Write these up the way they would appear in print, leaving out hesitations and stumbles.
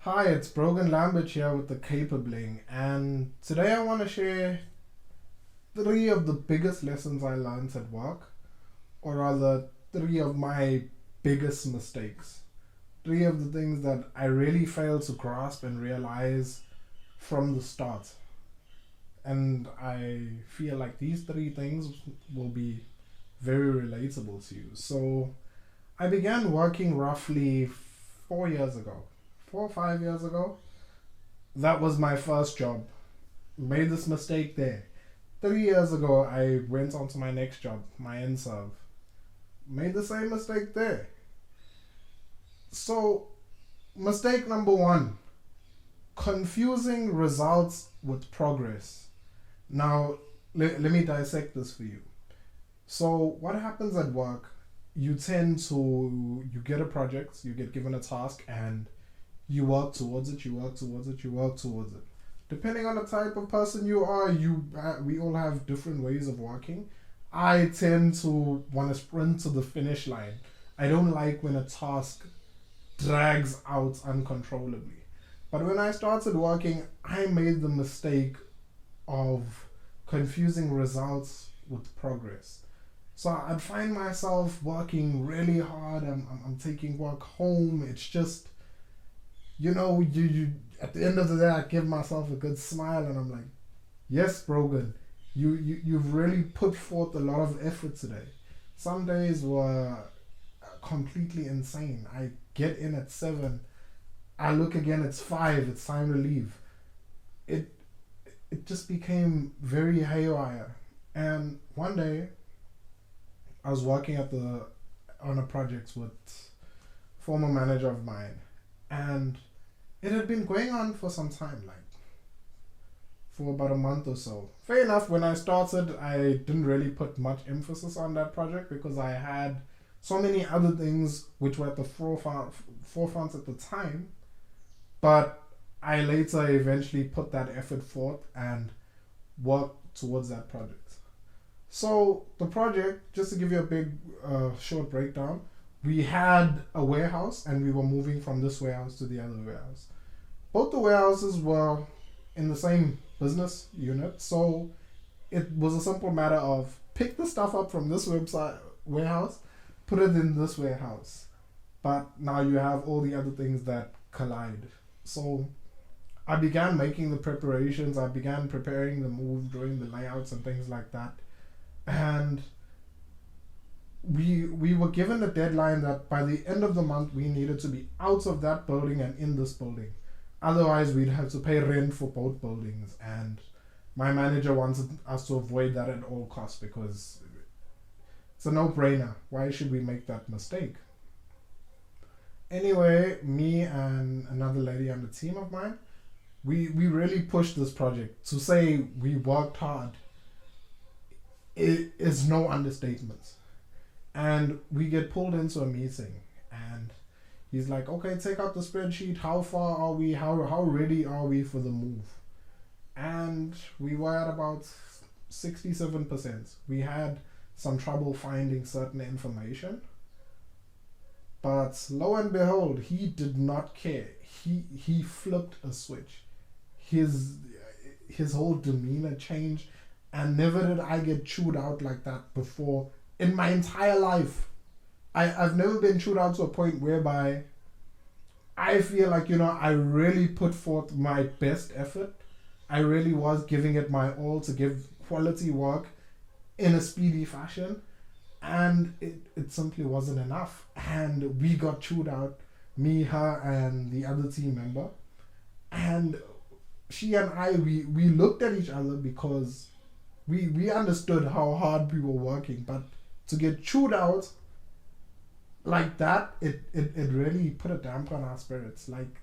Hi, it's Brogan Lambert here with the Capabling, and today I want to share three of the biggest lessons I learned at work, or rather, three of my biggest mistakes. Three of the things that I really failed to grasp and realize from the start. And I feel like these three things will be very relatable to you. So, I began working roughly 4 years ago, 4 or 5 years ago. That was my first job. Made this mistake there. 3 years ago, I went on to my next job, my in-serve. Made the same mistake there. So, mistake number one, confusing results with progress. Now, let me dissect this for you. So, what happens at work? You get a project, you get given a task, and you work towards it, you work towards it, you work towards it. Depending on the type of person you are, we all have different ways of working. I tend to want to sprint to the finish line. I don't like when a task drags out uncontrollably. But when I started working, I made the mistake of confusing results with progress. So I'd find myself working really hard. I'm taking work home. It's just, you at the end of the day, I give myself a good smile and I'm like, yes, Brogan, you've really put forth a lot of effort today. Some days were completely insane. I get in at 7, I look again, it's 5, it's time to leave. It it just became very haywire. And one day I was working on a project with former manager of mine, and it had been going on for some time, like for about a month or so. Fair enough, when I started, I didn't really put much emphasis on that project because I had so many other things which were at the forefront at the time. But I later eventually put that effort forth and worked towards that project. So the project, just to give you a big short breakdown, we had a warehouse and we were moving from this warehouse to the other warehouse. Both the warehouses were in the same business unit, so it was a simple matter of pick the stuff up from this website warehouse, put it in this warehouse. But now you have all the other things that collide. So I began making the preparations, I began preparing the move, drawing the layouts and things like that. And we were given a deadline that by the end of the month we needed to be out of that building and in this building. Otherwise, we'd have to pay rent for both buildings. And my manager wanted us to avoid that at all costs because it's a no-brainer. Why should we make that mistake? Anyway, me and another lady on the team of mine, we really pushed this project. To say we worked hard, it is no understatement. And we get pulled into a meeting, and he's like, okay, take out the spreadsheet. How far are we? How ready are we for the move? And we were at about 67%. We had some trouble finding certain information. But lo and behold, he did not care. He flipped a switch. His whole demeanor changed, and never did I get chewed out like that before in my entire life. I've never been chewed out to a point whereby I feel like, I really put forth my best effort. I really was giving it my all to give quality work in a speedy fashion. And it simply wasn't enough. And we got chewed out, me, her, and the other team member. And she and I, we looked at each other because we understood how hard we were working. But to get chewed out like that, it really put a damper on our spirits. Like,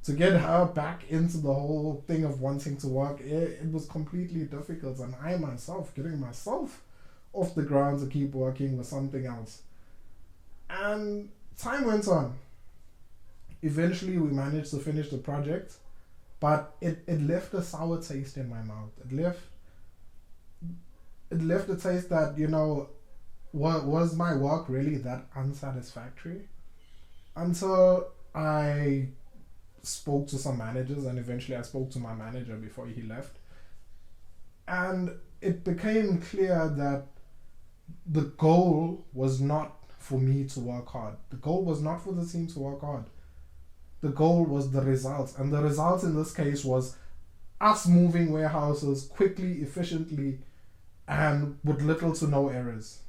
to get her back into the whole thing of wanting to work, it was completely difficult. And I myself, getting myself off the ground to keep working was something else. And time went on. Eventually, we managed to finish the project, but it left a sour taste in my mouth. It left a taste that, was my work really that unsatisfactory? Until I spoke to some managers, and eventually I spoke to my manager before he left. And it became clear that the goal was not for me to work hard. The goal was not for the team to work hard. The goal was the results. And the results in this case was us moving warehouses quickly, efficiently, and with little to no errors.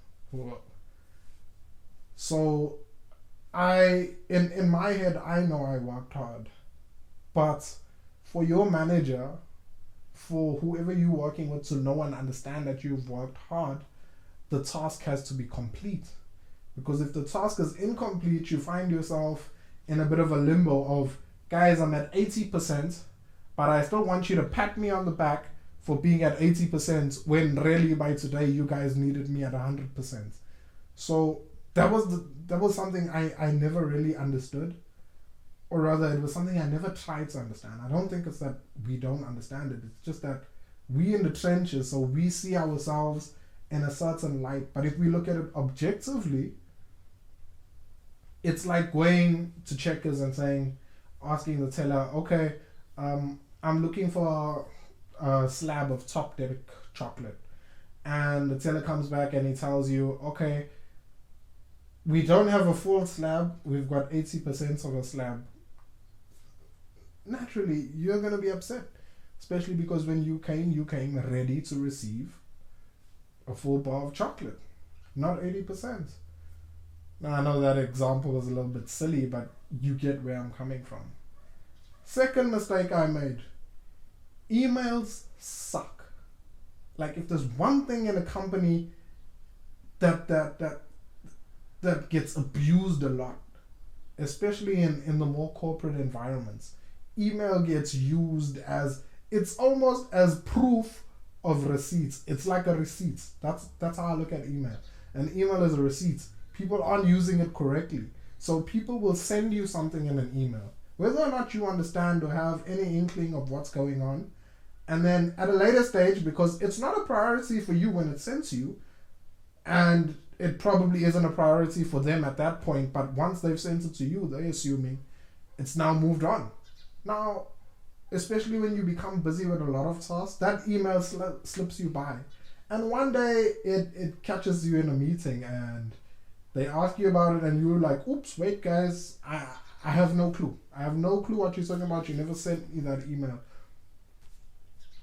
So in my head, I know I worked hard. But for your manager, for whoever you're working with to know and understand that you've worked hard, the task has to be complete. Because if the task is incomplete, you find yourself in a bit of a limbo of, guys, I'm at 80%, but I still want you to pat me on the back for being at 80% when really by today you guys needed me at 100%. So that was something I never really understood. Or rather, it was something I never tried to understand. I don't think it's that we don't understand it. It's just that we in the trenches, so we see ourselves in a certain light. But if we look at it objectively, it's like going to Checkers and asking the teller, okay, I'm looking for a slab of top deck chocolate. And the teller comes back and he tells you, okay, we don't have a full slab, we've got 80% of a slab. Naturally, you're going to be upset. Especially because when you came ready to receive a full bar of chocolate, not 80%. Now, I know that example is a little bit silly, but you get where I'm coming from. Second mistake I made. Emails suck. Like, if there's one thing in a company that gets abused a lot, especially in the more corporate environments, email gets used as, it's almost as proof of receipts. It's like a receipt. That's how I look at email. An email is a receipt. People aren't using it correctly. So people will send you something in an email, whether or not you understand or have any inkling of what's going on. And then at a later stage, because it's not a priority for you when it's sent to you, and it probably isn't a priority for them at that point, but once they've sent it to you, they're assuming it's now moved on. Now, especially when you become busy with a lot of tasks, that email slips you by. And one day it catches you in a meeting and they ask you about it and you're like, oops, wait guys, I have no clue. I have no clue what you're talking about. You never sent me that email.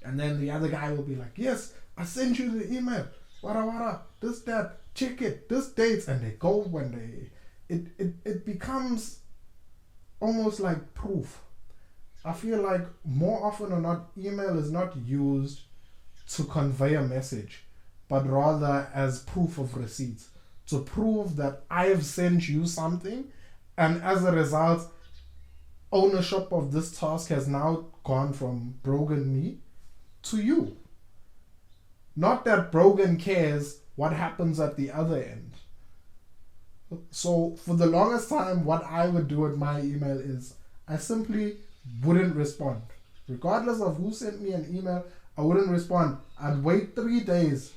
And then the other guy will be like, yes, I sent you the email. Wada, this, that, check it, this dates. And they go when it becomes almost like proof. I feel like more often or not, email is not used to convey a message, but rather as proof of receipt, to prove that I have sent you something, and as a result, ownership of this task has now gone from Brogan me to you. Not that Brogan cares what happens at the other end. So for the longest time, what I would do with my email is I simply wouldn't respond. Regardless of who sent me an email, I wouldn't respond. I'd wait 3 days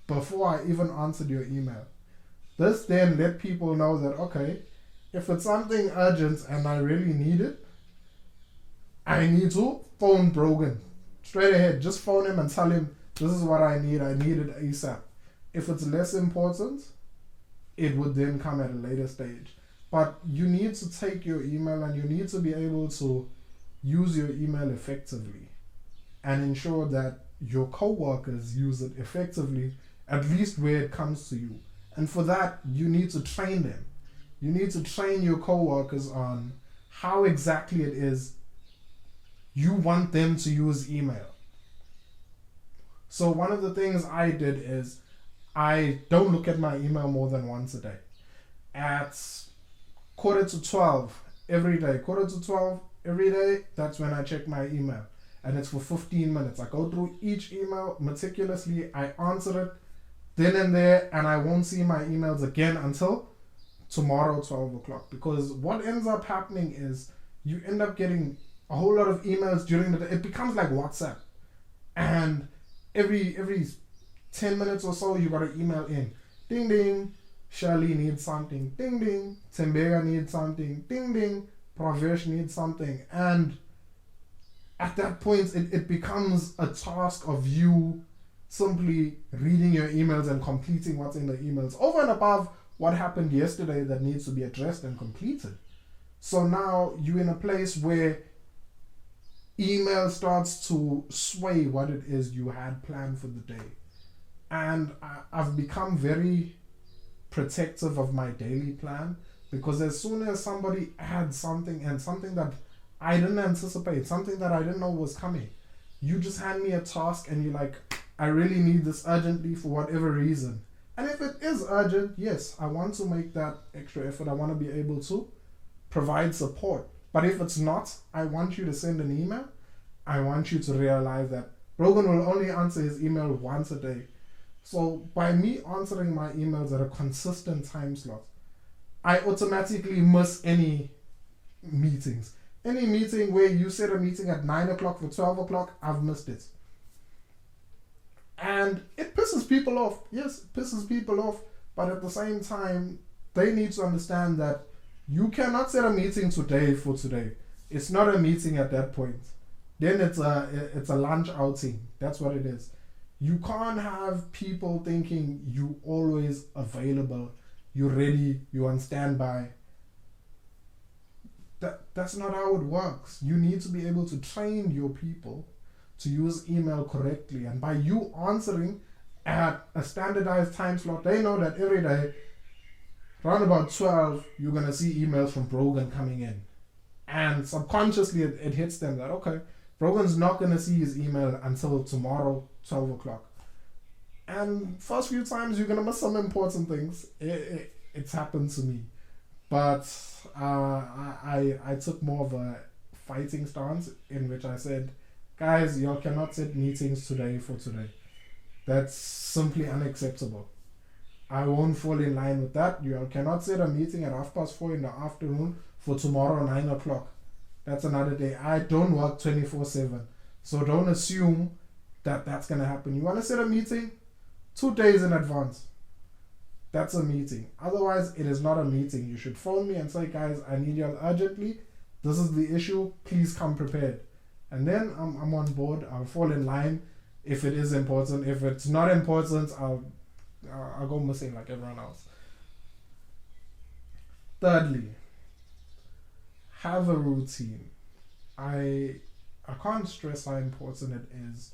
before I even answered your email. This then let people know that, okay, if it's something urgent and I really need it, I need to phone Brogan. Straight ahead, just phone him and tell him, this is what I need it ASAP. If it's less important, it would then come at a later stage. But you need to take your email and you need to be able to use your email effectively and ensure that your co-workers use it effectively, at least where it comes to you. And for that, you need to train them. You need to train your co-workers on how exactly it is you want them to use email. So one of the things I did is I don't look at my email more than once a day. At 11:45 every day, 11:45 every day, that's when I check my email. And it's for 15 minutes. I go through each email meticulously, I answer it then and there, and I won't see my emails again until tomorrow, 12 o'clock. Because what ends up happening is you end up getting a whole lot of emails during the day. It becomes like WhatsApp. And every 10 minutes or so, you got to email in. Ding, ding. Shirley needs something. Ding, ding. Tembega needs something. Ding, ding. Pravesh needs something. And at that point, it becomes a task of you simply reading your emails and completing what's in the emails over and above what happened yesterday that needs to be addressed and completed. So now you're in a place where email starts to sway what it is you had planned for the day. And I've become very protective of my daily plan, because as soon as somebody adds something, and something that I didn't anticipate, something that I didn't know was coming, you just hand me a task and you're like, I really need this urgently for whatever reason. And if it is urgent, yes, I want to make that extra effort. I want to be able to provide support. But if it's not, I want you to send an email. I want you to realize that Rogan will only answer his email once a day. So by me answering my emails at a consistent time slot, I automatically miss any meetings. Any meeting where you set a meeting at 9 o'clock for 12 o'clock, I've missed it. And it pisses people off. Yes, it pisses people off. But at the same time, they need to understand that you cannot set a meeting today for today. It's not a meeting at that point. Then it's a lunch outing. That's what it is. You can't have people thinking you always available, you're ready, you're on standby. That's not how it works. You need to be able to train your people to use email correctly. And by you answering at a standardized time slot, they know that every day, around about 12, you're going to see emails from Brogan coming in. And subconsciously, it hits them that, okay, Brogan's not going to see his email until tomorrow, 12 o'clock. And first few times, you're going to miss some important things. It's happened to me. But I took more of a fighting stance, in which I said, guys, y'all cannot set meetings today for today. That's simply unacceptable. I won't fall in line with that. You all cannot set a meeting at 4:30 in the afternoon for tomorrow 9 o'clock. That's another day. I don't work 24/7. So don't assume that that's going to happen. You want to set a meeting 2 days in advance. That's a meeting. Otherwise, it is not a meeting. You should phone me and say, guys, I need y'all urgently. This is the issue. Please come prepared. And then I'm on board. I'll fall in line if it is important. If it's not important, I'll go missing like everyone else. Thirdly, have a routine. I can't stress how important it is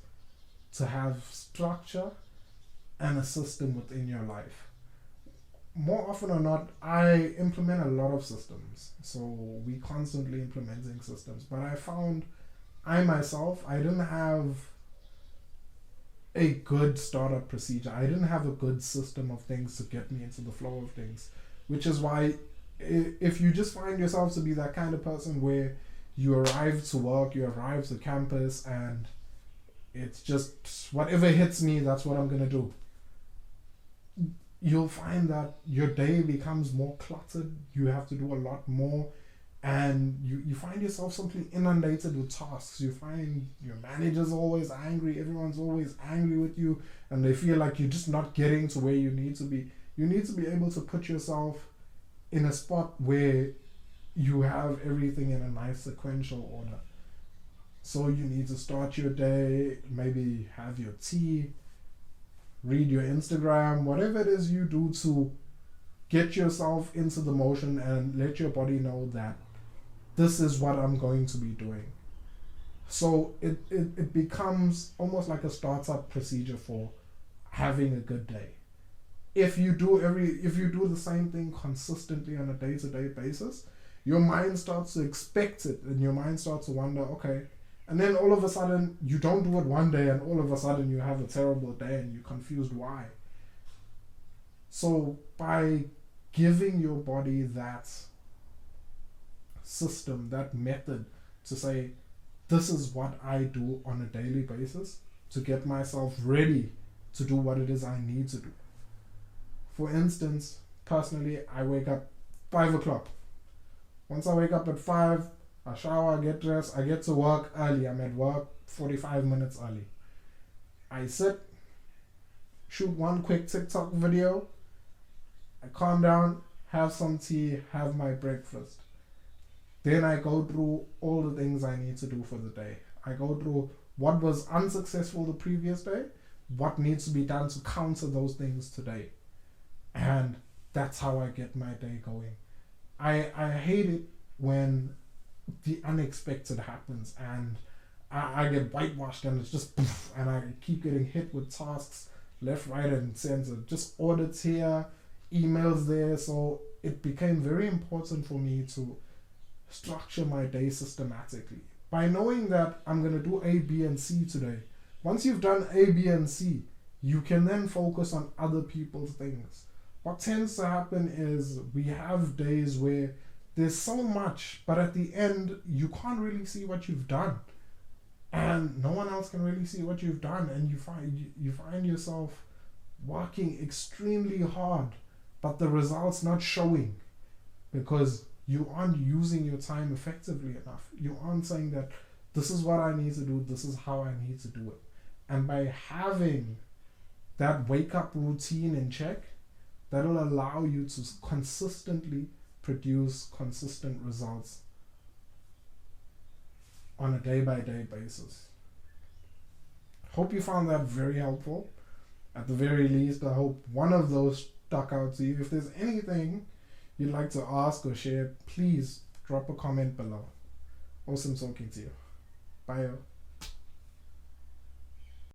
to have structure and a system within your life. More often or not, I implement a lot of systems. So we constantly implementing systems. But I found I didn't have a good startup procedure. I didn't have a good system of things to get me into the flow of things. Which is why if you just find yourself to be that kind of person where you arrive to work, you arrive to campus, and it's just whatever hits me, that's what I'm going to do. You'll find that your day becomes more cluttered. You have to do a lot more. And you find yourself simply inundated with tasks. You find your manager's always angry. Everyone's always angry with you. And they feel like you're just not getting to where you need to be. You need to be able to put yourself in a spot where you have everything in a nice sequential order. So you need to start your day, maybe have your tea, read your Instagram, whatever it is you do to get yourself into the motion and let your body know that this is what I'm going to be doing. So it becomes almost like a startup procedure for having a good day. If you do the same thing consistently on a day-to-day basis, your mind starts to expect it, and your mind starts to wonder, okay, and then all of a sudden you don't do it one day, and all of a sudden you have a terrible day and you're confused why. So by giving your body that system, that method to say, this is what I do on a daily basis to get myself ready to do what it is I need to do. For instance, personally, I wake up 5 o'clock. Once I wake up at 5, I shower, I get dressed, I get to work early. I'm at work 45 minutes early. I sit, shoot one quick TikTok video, I calm down, have some tea, have my breakfast. Then I go through all the things I need to do for the day. I go through what was unsuccessful the previous day, what needs to be done to counter those things today. And that's how I get my day going. I hate it when the unexpected happens and I get whitewashed and it's just poof, and I keep getting hit with tasks left, right, and center. Just audits here, emails there. So it became very important for me to structure my day systematically. By knowing that I'm going to do A, B, and C today, once you've done A, B, and C, you can then focus on other people's things. What tends to happen is we have days where there's so much, but at the end, you can't really see what you've done. And no one else can really see what you've done. And you find yourself working extremely hard, but the results not showing because you aren't using your time effectively enough. You aren't saying that this is what I need to do, this is how I need to do it. And by having that wake up routine in check, that'll allow you to consistently produce consistent results on a day-by-day basis. Hope you found that very helpful. At the very least, I hope one of those stuck out to you. If there's anything you'd like to ask or share, please drop a comment below. Awesome talking to you. Bye.